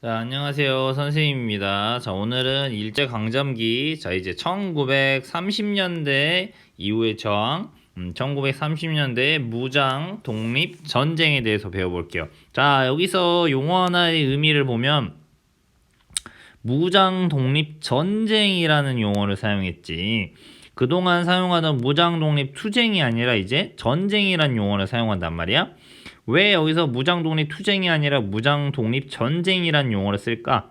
자, 안녕하세요. 선생님입니다. 자, 오늘은 일제강점기, 이제 1930년대 이후의 저항, 1930년대 무장 독립 전쟁에 대해서 배워볼게요. 자, 여기서 용어 하나의 의미를 보면 무장 독립 전쟁이라는 용어를 사용했지. 그동안 사용하던 무장 독립 투쟁이 아니라 이제 전쟁이라는 용어를 사용한단 말이야. 왜 여기서 무장 독립 투쟁이 아니라 무장 독립 전쟁이란 용어를 쓸까?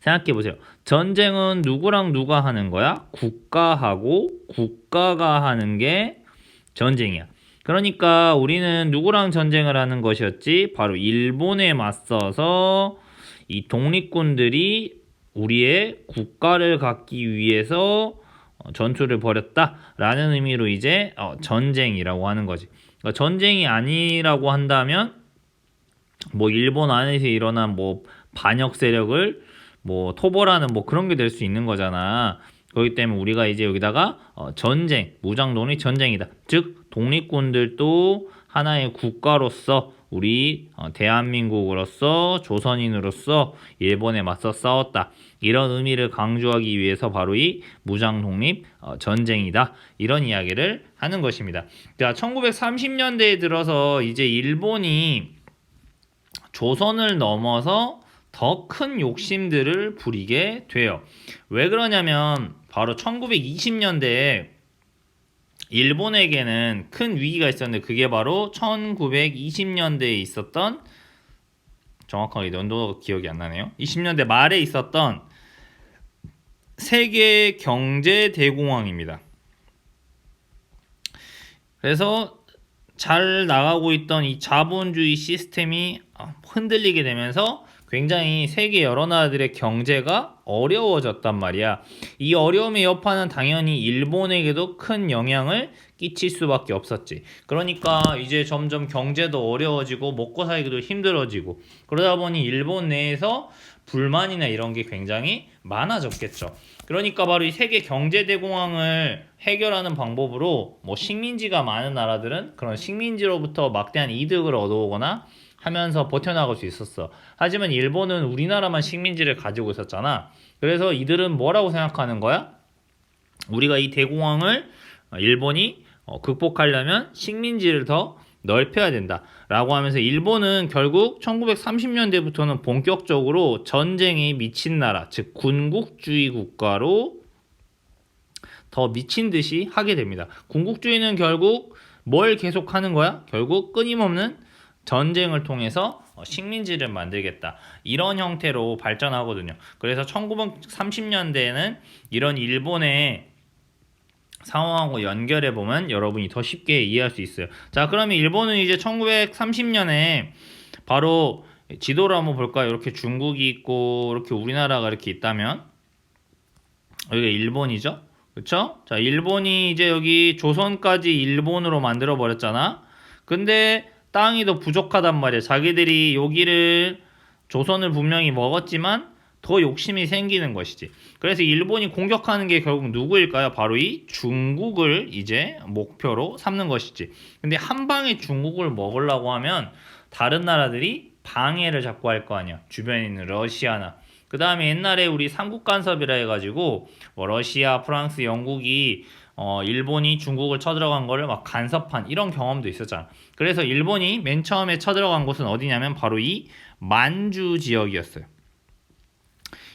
생각해 보세요. 전쟁은 누구랑 누가 하는 거야? 국가하고 국가가 하는 게 전쟁이야. 그러니까 우리는 누구랑 전쟁을 하는 것이었지? 바로 일본에 맞서서 이 독립군들이 우리의 국가를 갖기 위해서 전투를 벌였다라는 의미로 이제 전쟁이라고 하는 거지. 그러니까 전쟁이 아니라고 한다면 뭐 일본 안에서 일어난 뭐 반역 세력을 뭐 토벌하는 뭐 그런 게 될 수 있는 거잖아. 그렇기 때문에 우리가 이제 여기다가 전쟁, 무장 독립 전쟁이다. 즉 독립군들도 하나의 국가로서 우리 대한민국으로서 조선인으로서 일본에 맞서 싸웠다. 이런 의미를 강조하기 위해서 바로 이 무장 독립 전쟁이다. 이런 이야기를 하는 것입니다. 자, 1930년대에 들어서 이제 일본이 조선을 넘어서 더 큰 욕심들을 부리게 돼요. 왜 그러냐면 바로 1920년대에 일본에게는 큰 위기가 있었는데 그게 바로 1920년대에 있었던, 정확하게 연도가 기억이 안 나네요. 20년대 말에 있었던 세계 경제 대공황입니다. 그래서 잘 나가고 있던 이 자본주의 시스템이 흔들리게 되면서 굉장히 세계 여러 나라들의 경제가 어려워졌단 말이야. 이 어려움의 여파는 당연히 일본에게도 큰 영향을 끼칠 수밖에 없었지. 그러니까 이제 점점 경제도 어려워지고 먹고 살기도 힘들어지고, 그러다 보니 일본 내에서 불만이나 이런 게 굉장히 많아졌겠죠. 그러니까 바로 이 세계 경제 대공황을 해결하는 방법으로 뭐 식민지가 많은 나라들은 그런 식민지로부터 막대한 이득을 얻어오거나 하면서 버텨나갈 수 있었어. 하지만 일본은 우리나라만 식민지를 가지고 있었잖아. 그래서 이들은 뭐라고 생각하는 거야? 우리가 이 대공황을 일본이 극복하려면 식민지를 더 넓혀야 된다 라고 하면서 일본은 결국 1930년대부터는 본격적으로 전쟁에 미친 나라, 즉 군국주의 국가로 더 미친 듯이 하게 됩니다. 군국주의는 결국 뭘 계속하는 거야? 결국 끊임없는 전쟁을 통해서 식민지를 만들겠다. 이런 형태로 발전하거든요. 그래서 1930년대에는 이런 일본의 상황하고 연결해 보면 여러분이 더 쉽게 이해할 수 있어요. 자, 그러면 일본은 이제 1930년에 바로 지도를 한번 볼까요? 이렇게 중국이 있고 이렇게 우리나라가 이렇게 있다면 여기가 일본이죠. 그렇죠? 자, 일본이 이제 여기 조선까지 일본으로 만들어 버렸잖아. 근데 땅이 더 부족하단 말이야. 자기들이 여기를 조선을 분명히 먹었지만 더 욕심이 생기는 것이지. 그래서 일본이 공격하는 게 결국 누구일까요? 바로 이 중국을 이제 목표로 삼는 것이지. 근데 한 방에 중국을 먹으려고 하면 다른 나라들이 방해를 자꾸 할 거 아니야. 주변에 있는 러시아나. 그 다음에 옛날에 우리 삼국 간섭이라 해가지고 뭐 러시아, 프랑스, 영국이 일본이 중국을 쳐들어간 거를 막 간섭한 이런 경험도 있었잖아. 그래서 일본이 맨 처음에 쳐들어간 곳은 어디냐면 바로 이 만주 지역이었어요.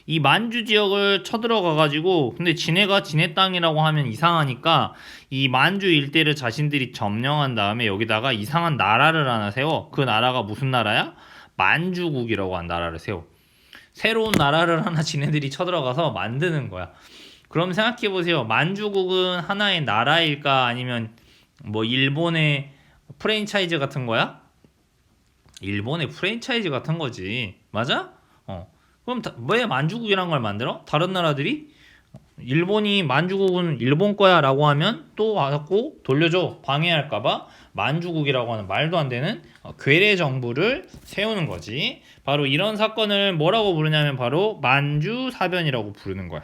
이 만주 지역을 쳐들어가가지고, 근데 지네가 지네 땅이라고 하면 이상하니까 이 만주 일대를 자신들이 점령한 다음에 여기다가 이상한 나라를 하나 세워. 그 나라가 무슨 나라야? 만주국이라고 한 나라를 세워. 새로운 나라를 하나 지네들이 쳐들어가서 만드는 거야. 그럼 생각해 보세요. 만주국은 하나의 나라일까? 아니면 뭐 일본의 프랜차이즈 같은 거야? 일본의 프랜차이즈 같은 거지. 맞아? 그럼 왜 만주국이란 걸 만들어? 다른 나라들이 일본이 만주국은 일본 거야 라고 하면 또 와갖고 돌려줘. 방해할까봐 만주국이라고 하는 말도 안 되는 괴뢰 정부를 세우는 거지. 바로 이런 사건을 뭐라고 부르냐면 바로 만주사변이라고 부르는 거야.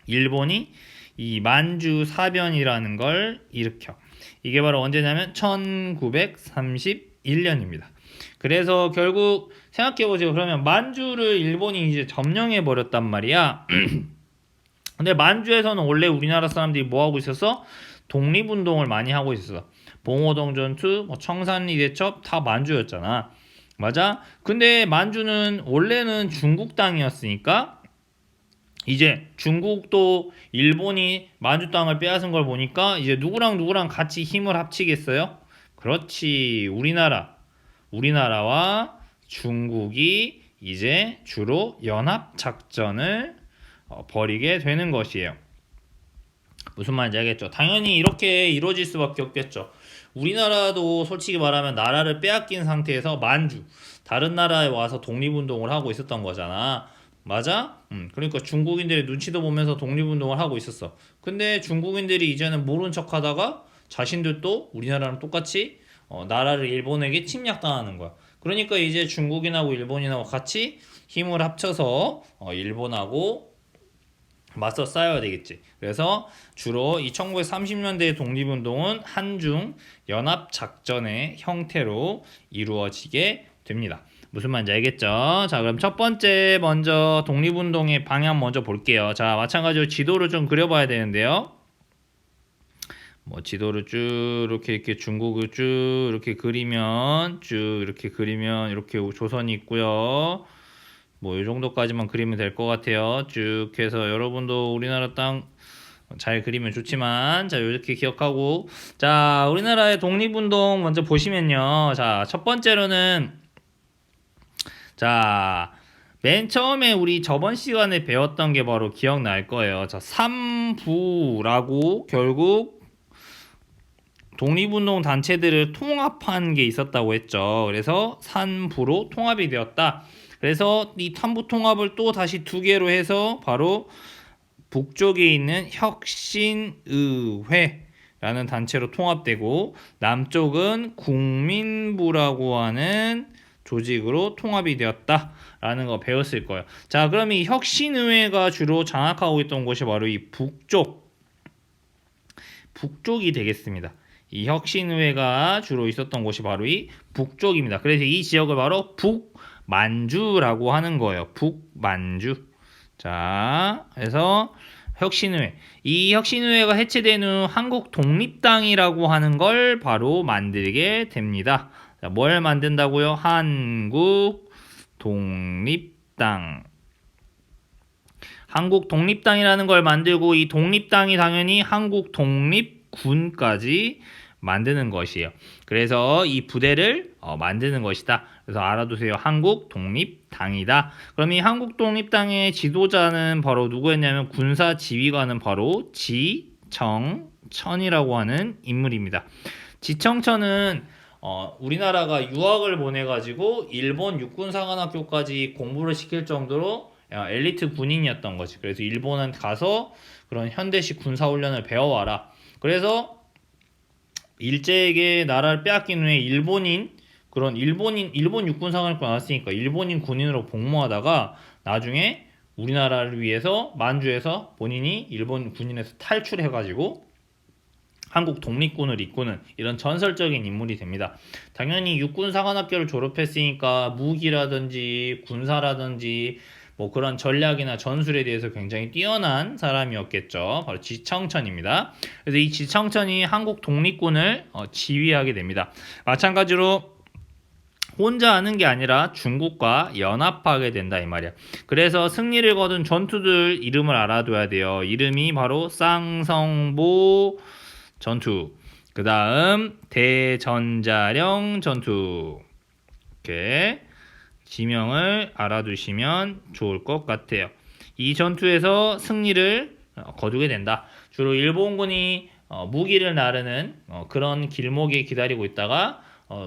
일본이 이 만주사변이라는 걸 일으켜. 이게 바로 언제냐면 1931년입니다. 그래서 결국 생각해보세요. 그러면 만주를 일본이 이제 점령해 버렸단 말이야. 근데 만주에서는 원래 우리나라 사람들이 뭐 하고 있었어? 독립운동을 많이 하고 있었어. 봉오동 전투, 뭐 청산리 대첩 다 만주였잖아. 맞아? 근데 만주는 원래는 중국 땅이었으니까 이제 중국도 일본이 만주 땅을 빼앗은 걸 보니까 이제 누구랑 같이 힘을 합치겠어요? 그렇지. 우리나라와 중국이 이제 주로 연합 작전을 벌이게 되는 것이에요. 무슨 말인지 알겠죠? 당연히 이렇게 이루어질 수밖에 없겠죠. 우리나라도 솔직히 말하면 나라를 빼앗긴 상태에서 만주, 다른 나라에 와서 독립운동을 하고 있었던 거잖아. 맞아? 그러니까 중국인들의 눈치도 보면서 독립운동을 하고 있었어. 근데 중국인들이 이제는 모른 척 하다가 자신들도 우리나라랑 똑같이 나라를 일본에게 침략당하는 거야. 그러니까 이제 중국인하고 일본인하고 같이 힘을 합쳐서 일본하고 맞서 싸워야 되겠지. 그래서 주로 이 1930년대 독립운동은 한중 연합작전의 형태로 이루어지게 됩니다. 무슨 말인지 알겠죠? 자, 그럼 첫 번째 먼저 독립운동의 방향 먼저 볼게요. 자, 마찬가지로 지도를 좀 그려봐야 되는데요. 뭐 지도를 쭉 이렇게 중국을 쭉 이렇게 그리면 이렇게 조선이 있고요. 뭐 이 정도까지만 그리면 될 것 같아요. 쭉 해서 여러분도 우리나라 땅 잘 그리면 좋지만 자 이렇게 기억하고 자 우리나라의 독립운동 먼저 보시면요. 자 첫 번째로는 자 맨 처음에 우리 저번 시간에 배웠던 게 바로 기억날 거예요. 자 삼부라고 결국 독립운동 단체들을 통합한 게 있었다고 했죠. 그래서 삼부로 통합이 되었다. 그래서 이 탐부 통합을 또 다시 두 개로 해서 바로 북쪽에 있는 혁신의회라는 단체로 통합되고 남쪽은 국민부라고 하는 조직으로 통합이 되었다라는 거 배웠을 거예요. 자, 그럼 이 혁신의회가 주로 장악하고 있던 곳이 바로 이 북쪽이 되겠습니다. 이 혁신의회가 주로 있었던 곳이 바로 이 북쪽입니다. 그래서 이 지역을 바로 북만주라고 하는 거예요. 북만주. 자, 그래서 혁신의회. 이 혁신의회가 해체된 후 한국 독립당이라고 하는 걸 바로 만들게 됩니다. 자, 뭘 만든다고요? 한국 독립당. 한국 독립당이라는 걸 만들고 이 독립당이 당연히 한국 독립군까지 만드는 것이에요. 그래서 이 부대를 만드는 것이다. 그래서 알아두세요. 한국 독립당이다. 그럼 이 한국 독립당의 지도자는 바로 누구였냐면 군사 지휘관은 바로 지청천이라고 하는 인물입니다. 지청천은 우리나라가 유학을 보내가지고 일본 육군사관학교까지 공부를 시킬 정도로 엘리트 군인이었던 거지. 그래서 일본은 가서 그런 현대식 군사훈련을 배워와라. 그래서 일제에게 나라를 빼앗긴 후에 일본 육군사관학교 나왔으니까 일본인 군인으로 복무하다가 나중에 우리나라를 위해서 만주에서 본인이 일본 군인에서 탈출해가지고 한국 독립군을 이끄는 이런 전설적인 인물이 됩니다. 당연히 육군사관학교를 졸업했으니까 무기라든지 군사라든지 뭐 그런 전략이나 전술에 대해서 굉장히 뛰어난 사람이었겠죠. 바로 지청천입니다. 그래서 이 지청천이 한국 독립군을 지휘하게 됩니다. 마찬가지로 혼자 하는 게 아니라 중국과 연합하게 된다 이 말이야. 그래서 승리를 거둔 전투들 이름을 알아둬야 돼요. 이름이 바로 쌍성보 전투, 그 다음 대전자령 전투. 이렇게 지명을 알아두시면 좋을 것 같아요. 이 전투에서 승리를 거두게 된다. 주로 일본군이 무기를 나르는 그런 길목에 기다리고 있다가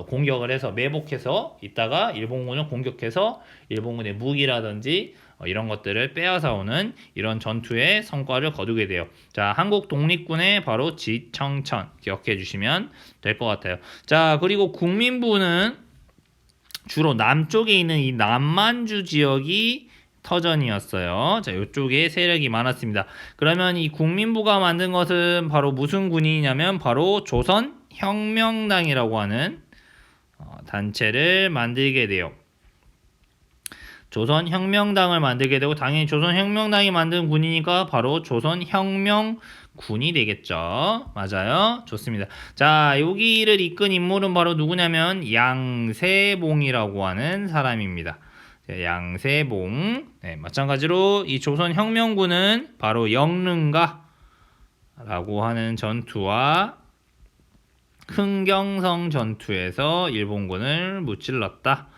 공격을 해서 매복해서 있다가 일본군을 공격해서 일본군의 무기라든지 이런 것들을 빼앗아 오는 이런 전투의 성과를 거두게 돼요. 자, 한국 독립군의 바로 지청천 기억해 주시면 될 것 같아요. 자, 그리고 국민부는 주로 남쪽에 있는 이 남만주 지역이 터전이었어요. 자, 이쪽에 세력이 많았습니다. 그러면 이 국민부가 만든 것은 바로 무슨 군이냐면 바로 조선혁명당이라고 하는 단체를 만들게 돼요. 조선혁명당을 만들게 되고 당연히 조선혁명당이 만든 군이니까 바로 조선혁명군이 되겠죠. 맞아요. 좋습니다. 자, 여기를 이끈 인물은 바로 누구냐면 양세봉이라고 하는 사람입니다. 양세봉. 네, 마찬가지로 이 조선혁명군은 바로 영릉가라고 하는 전투와 흥경성 전투에서 일본군을 무찔렀다.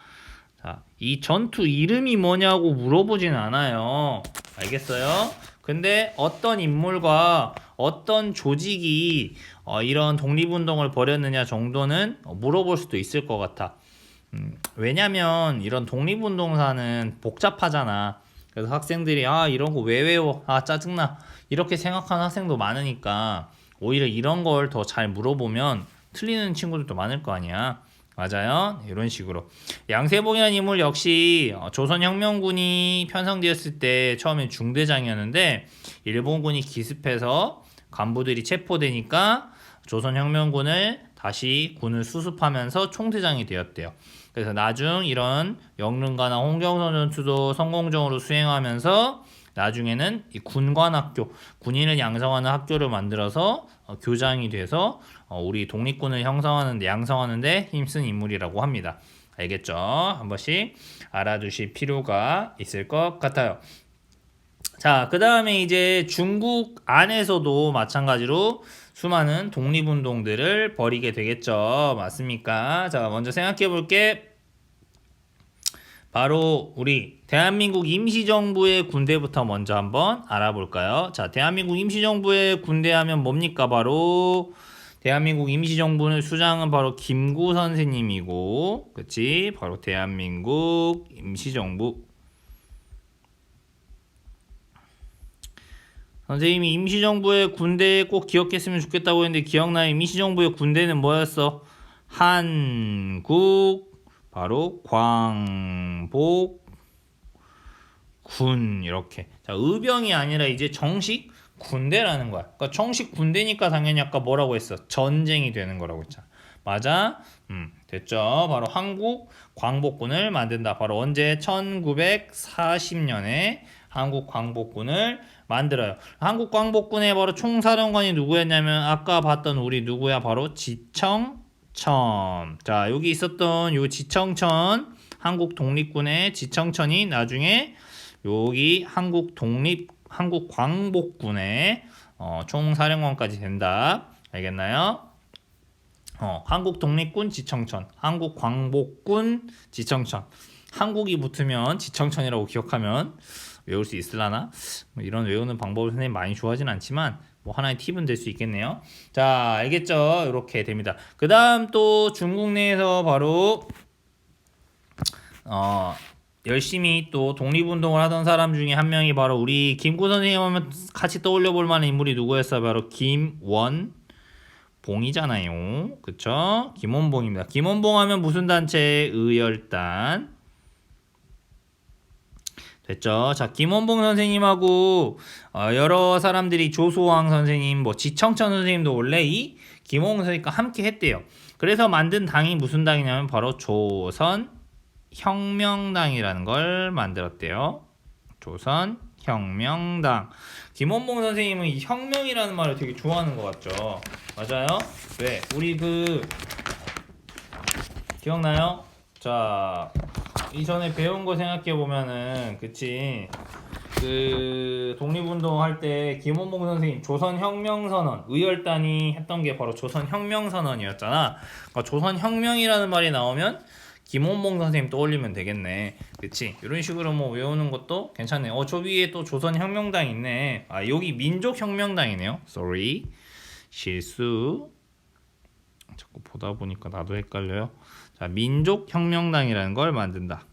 자, 이 전투 이름이 뭐냐고 물어보진 않아요. 알겠어요? 근데 어떤 인물과 어떤 조직이 이런 독립운동을 벌였느냐 정도는 물어볼 수도 있을 것 같아. 왜냐면 이런 독립운동사는 복잡하잖아. 그래서 학생들이 이런 거 왜 외워? 짜증나. 이렇게 생각하는 학생도 많으니까 오히려 이런 걸 더 잘 물어보면 틀리는 친구들도 많을 거 아니야. 맞아요. 이런 식으로 양세봉이라는 인물 역시 조선혁명군이 편성되었을 때 처음엔 중대장이었는데 일본군이 기습해서 간부들이 체포되니까 조선혁명군을 다시 군을 수습하면서 총대장이 되었대요. 그래서 나중 이런 영릉가나 홍경선 전투도 성공적으로 수행하면서 나중에는 이 군관학교, 군인을 양성하는 학교를 만들어서 교장이 돼서 우리 독립군을 양성하는데 힘쓴 인물이라고 합니다. 알겠죠? 한 번씩 알아두실 필요가 있을 것 같아요. 자, 그 다음에 이제 중국 안에서도 마찬가지로 수많은 독립운동들을 벌이게 되겠죠. 맞습니까? 자, 먼저 생각해 볼게. 바로 우리 대한민국 임시정부의 군대부터 먼저 한번 알아볼까요? 자, 대한민국 임시정부의 군대 하면 뭡니까? 바로 대한민국 임시정부는 수장은 바로 김구 선생님이고, 그치? 바로 대한민국 임시정부. 선생님이 임시정부의 군대 꼭 기억했으면 좋겠다고 했는데 기억나요? 임시정부의 군대는 뭐였어? 한국 바로 광복군 이렇게. 자, 의병이 아니라 이제 정식 군대라는 거야. 그러니까 정식 군대니까 당연히 아까 뭐라고 했어? 전쟁이 되는 거라고 했잖아. 맞아? 됐죠. 바로 한국 광복군을 만든다. 바로 언제? 1940년에 한국 광복군을 만들어요. 한국 광복군의 바로 총사령관이 누구였냐면 아까 봤던 우리 누구야? 바로 지청 자, 여기 있었던 요 지청천, 한국 독립군의 지청천이 나중에 여기 한국 광복군의 총사령관까지 된다. 알겠나요? 한국 독립군 지청천, 한국 광복군 지청천. 한국이 붙으면 지청천이라고 기억하면 외울 수 있으려나? 이런 외우는 방법을 선생님 많이 좋아하진 않지만 하나의 팁은 될 수 있겠네요. 자, 알겠죠? 이렇게 됩니다. 그 다음 또 중국 내에서 바로 열심히 또 독립운동을 하던 사람 중에 한 명이 바로 우리 김구 선생님 하면 같이 떠올려 볼 만한 인물이 누구였어요? 바로 김원봉이잖아요. 그쵸? 김원봉입니다. 김원봉 하면 무슨 단체? 의열단. 됐죠? 자, 김원봉 선생님하고 여러 사람들이 조소왕 선생님, 지청천 선생님도 원래 이 김원봉 선생님과 함께 했대요. 그래서 만든 당이 무슨 당이냐면 바로 조선혁명당이라는 걸 만들었대요. 조선혁명당. 김원봉 선생님은 이 혁명이라는 말을 되게 좋아하는 것 같죠? 맞아요? 왜? 우리 기억나요? 자, 이전에 배운 거 생각해 보면은 그치 독립운동 할 때 김원봉 선생님 조선혁명선언 의열단이 했던 게 바로 조선혁명선언이었잖아. 그러니까 조선혁명이라는 말이 나오면 김원봉 선생님 떠올리면 되겠네. 그치? 이런 식으로 외우는 것도 괜찮네. 저 위에 또 조선혁명당 있네. 여기 민족혁명당이네요. Sorry, 실수. 자꾸 보다 보니까 나도 헷갈려요. 자, 민족혁명당이라는 걸 만든다.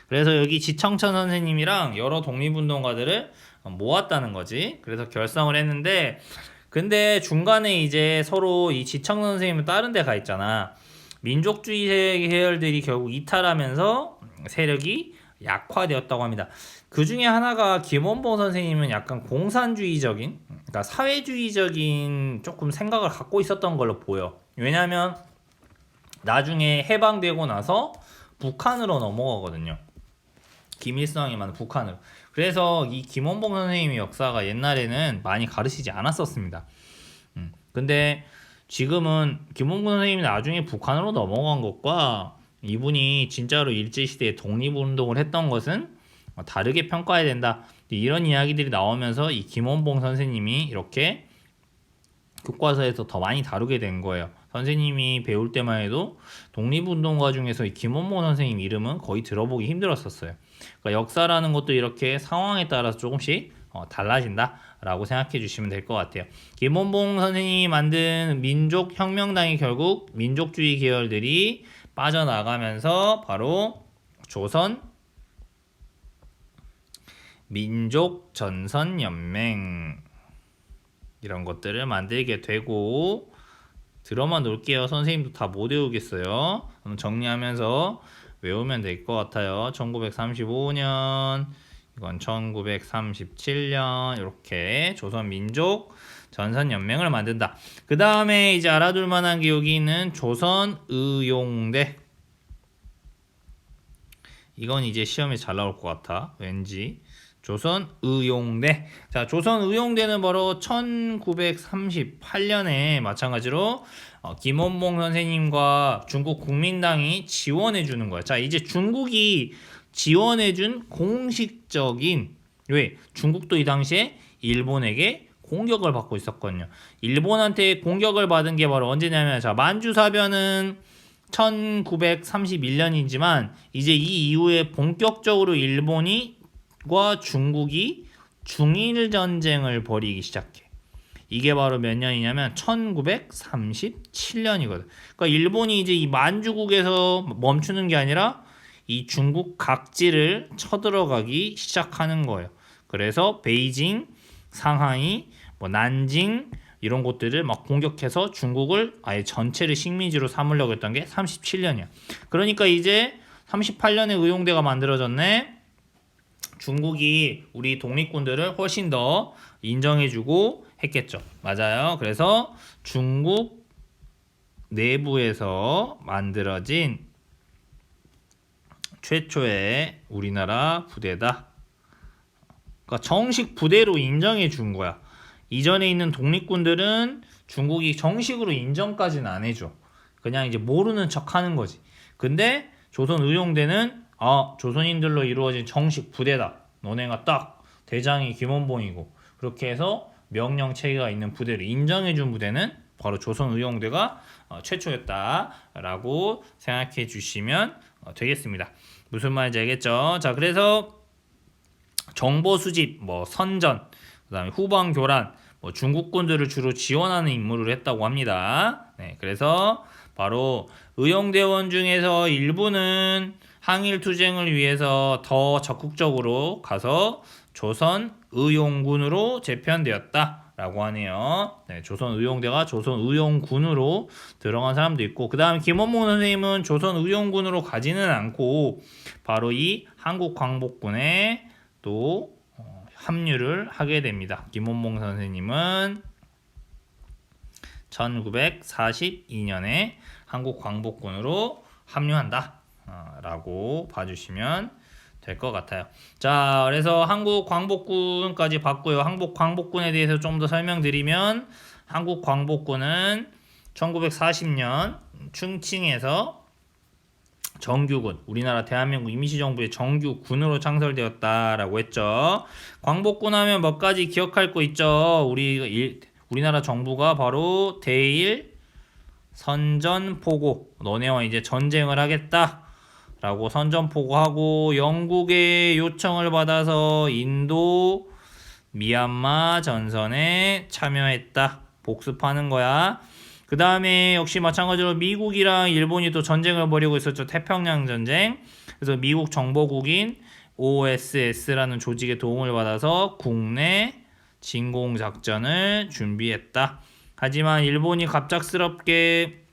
그래서 여기 지청천 선생님이랑 여러 독립운동가들을 모았다는 거지. 그래서 결성을 했는데, 근데 중간에 이제 서로 이 지청천 선생님은 다른 데 가 있잖아. 민족주의 계열들이 결국 이탈하면서 세력이 약화되었다고 합니다. 그 중에 하나가 김원봉 선생님은 약간 공산주의적인, 그러니까 사회주의적인 조금 생각을 갖고 있었던 걸로 보여. 왜냐하면 나중에 해방되고 나서 북한으로 넘어가거든요. 김일성이 만든 북한으로. 그래서 이 김원봉 선생님의 역사가 옛날에는 많이 가르치지 않았었습니다. 근데 지금은 김원봉 선생님이 나중에 북한으로 넘어간 것과 이분이 진짜로 일제시대에 독립운동을 했던 것은 다르게 평가해야 된다. 이런 이야기들이 나오면서 이 김원봉 선생님이 이렇게 교과서에서 더 많이 다루게 된 거예요. 선생님이 배울 때만 해도 독립운동가 중에서 이 김원봉 선생님 이름은 거의 들어보기 힘들었었어요. 그러니까 역사라는 것도 이렇게 상황에 따라서 조금씩 달라진다라고 생각해 주시면 될 것 같아요. 김원봉 선생님이 만든 민족혁명당이 결국 민족주의 계열들이 빠져나가면서 바로 조선 민족전선연맹 이런 것들을 만들게 되고, 들어만 놓을게요. 선생님도 다 못 외우겠어요. 정리하면서 외우면 될 것 같아요. 1935년, 이건 1937년 이렇게 조선민족 전선연맹을 만든다. 그 다음에 이제 알아둘 만한 게 여기 있는 조선의용대. 이건 이제 시험에 잘 나올 것 같아. 왠지. 조선의용대. 자, 조선의용대는 바로 1938년에 마찬가지로 김원봉 선생님과 중국 국민당이 지원해 주는 거야. 자, 이제 중국이 지원해 준 공식적인, 왜? 중국도 이 당시에 일본에게 공격을 받고 있었거든요. 일본한테 공격을 받은 게 바로 언제냐면, 자, 만주사변은 1931년이지만 이제 이 이후에 본격적으로 일본과 중국이 중일 전쟁을 벌이기 시작해. 이게 바로 몇 년이냐면 1937년이거든. 그러니까 일본이 이제 이 만주국에서 멈추는 게 아니라 이 중국 각지를 쳐들어가기 시작하는 거예요. 그래서 베이징, 상하이, 난징 이런 곳들을 막 공격해서 중국을 아예 전체를 식민지로 삼으려고 했던 게 37년이야. 그러니까 이제 38년에 의용대가 만들어졌네. 중국이 우리 독립군들을 훨씬 더 인정해주고 했겠죠. 맞아요. 그래서 중국 내부에서 만들어진 최초의 우리나라 부대다. 그러니까 정식 부대로 인정해 준 거야. 이전에 있는 독립군들은 중국이 정식으로 인정까지는 안 해줘. 그냥 이제 모르는 척 하는 거지. 근데 조선의용대는 조선인들로 이루어진 정식 부대다. 너네가 딱 대장이 김원봉이고, 그렇게 해서 명령 체계가 있는 부대를 인정해 준 부대는 바로 조선의용대가 최초였다라고 생각해 주시면 되겠습니다. 무슨 말인지 알겠죠? 자, 그래서 정보 수집, 선전, 그다음에 후방 교란, 중국군들을 주로 지원하는 임무를 했다고 합니다. 네, 그래서 바로 의용대원 중에서 일부는 항일 투쟁을 위해서 더 적극적으로 가서 조선의용군으로 재편되었다라고 하네요. 네, 조선의용대가 조선의용군으로 들어간 사람도 있고, 그 다음에 김원봉 선생님은 조선의용군으로 가지는 않고 바로 이 한국광복군에 또 합류를 하게 됩니다. 김원봉 선생님은 1942년에 한국광복군으로 합류한다 라고 봐주시면 될 것 같아요. 자, 그래서 한국광복군까지 봤고요. 한국광복군에 대해서 좀 더 설명드리면, 한국광복군은 1940년 충칭에서 정규군, 우리나라 대한민국 임시정부의 정규군으로 창설되었다라고 했죠. 광복군 하면 몇 가지 기억할 거 있죠. 우리나라 정부가 바로 대일 선전포고, 너네와 이제 전쟁을 하겠다라고 선전포고하고, 영국의 요청을 받아서 인도, 미얀마 전선에 참여했다. 복습하는 거야. 그 다음에 역시 마찬가지로 미국이랑 일본이 또 전쟁을 벌이고 있었죠. 태평양 전쟁. 그래서 미국 정보국인 OSS라는 조직의 도움을 받아서 국내 진공작전을 준비했다. 하지만 일본이 갑작스럽게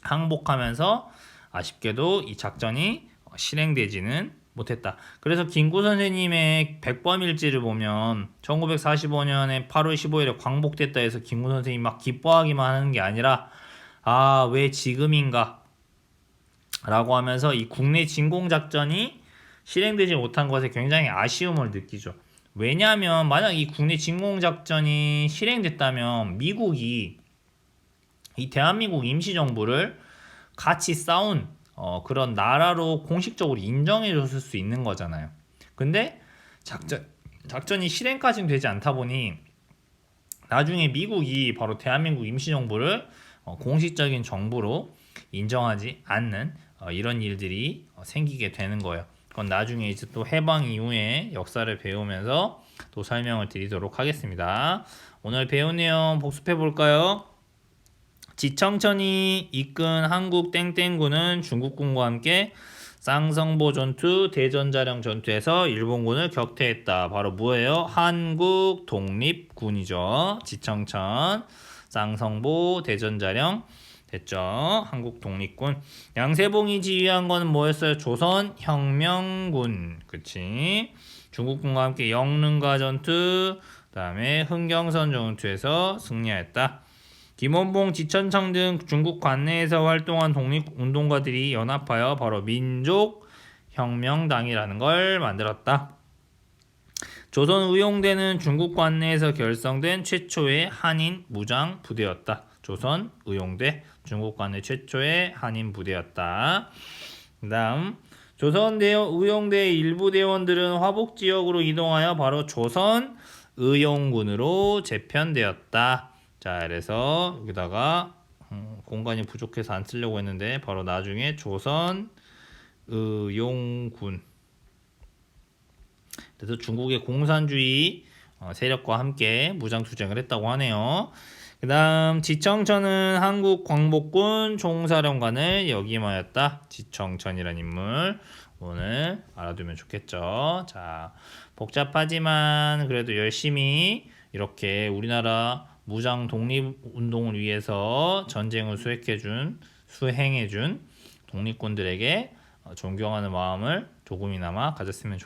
항복하면서 아쉽게도 이 작전이 실행되지는 못했다. 그래서 김구 선생님의 백범일지를 보면 1945년에 8월 15일에 광복됐다 해서 김구 선생님이 막 기뻐하기만 하는 게 아니라, 왜 지금인가? 라고 하면서 이 국내 진공작전이 실행되지 못한 것에 굉장히 아쉬움을 느끼죠. 왜냐하면 만약 이 국내 진공작전이 실행됐다면 미국이 이 대한민국 임시정부를 같이 싸운 그런 나라로 공식적으로 인정해 줬을 수 있는 거잖아요. 근데 작전이 실행까지는 되지 않다 보니 나중에 미국이 바로 대한민국 임시정부를 공식적인 정부로 인정하지 않는 이런 일들이 생기게 되는 거예요. 그건 나중에 이제 또 해방 이후에 역사를 배우면서 또 설명을 드리도록 하겠습니다. 오늘 배운 내용 복습해 볼까요? 지청천이 이끈 한국 땡땡군은 중국군과 함께 쌍성보 전투, 대전자령 전투에서 일본군을 격퇴했다. 바로 뭐예요? 한국 독립군이죠. 지청천, 쌍성보, 대전자령 됐죠. 한국 독립군. 양세봉이 지휘한 거는 뭐였어요? 조선혁명군. 그치? 중국군과 함께 영릉가 전투, 그다음에 흥경선 전투에서 승리하였다. 김원봉, 지천창 등 중국 관내에서 활동한 독립운동가들이 연합하여 바로 민족혁명당이라는 걸 만들었다. 조선의용대는 중국 관내에서 결성된 최초의 한인 무장 부대였다. 조선의용대, 중국 관내 최초의 한인 부대였다. 그 다음 조선의용대의 일부 대원들은 화북지역으로 이동하여 바로 조선의용군으로 재편되었다. 자, 그래서 여기다가 공간이 부족해서 안 쓰려고 했는데 바로 나중에 조선의용군. 그래서 중국의 공산주의 세력과 함께 무장투쟁을 했다고 하네요. 그 다음 지청천은 한국 광복군 총사령관을 역임하였다. 지청천이라는 인물 오늘 알아두면 좋겠죠. 자, 복잡하지만 그래도 열심히 이렇게 우리나라 무장 독립운동을 위해서 전쟁을 수행해준 독립군들에게 존경하는 마음을 조금이나마 가졌으면 좋겠습니다.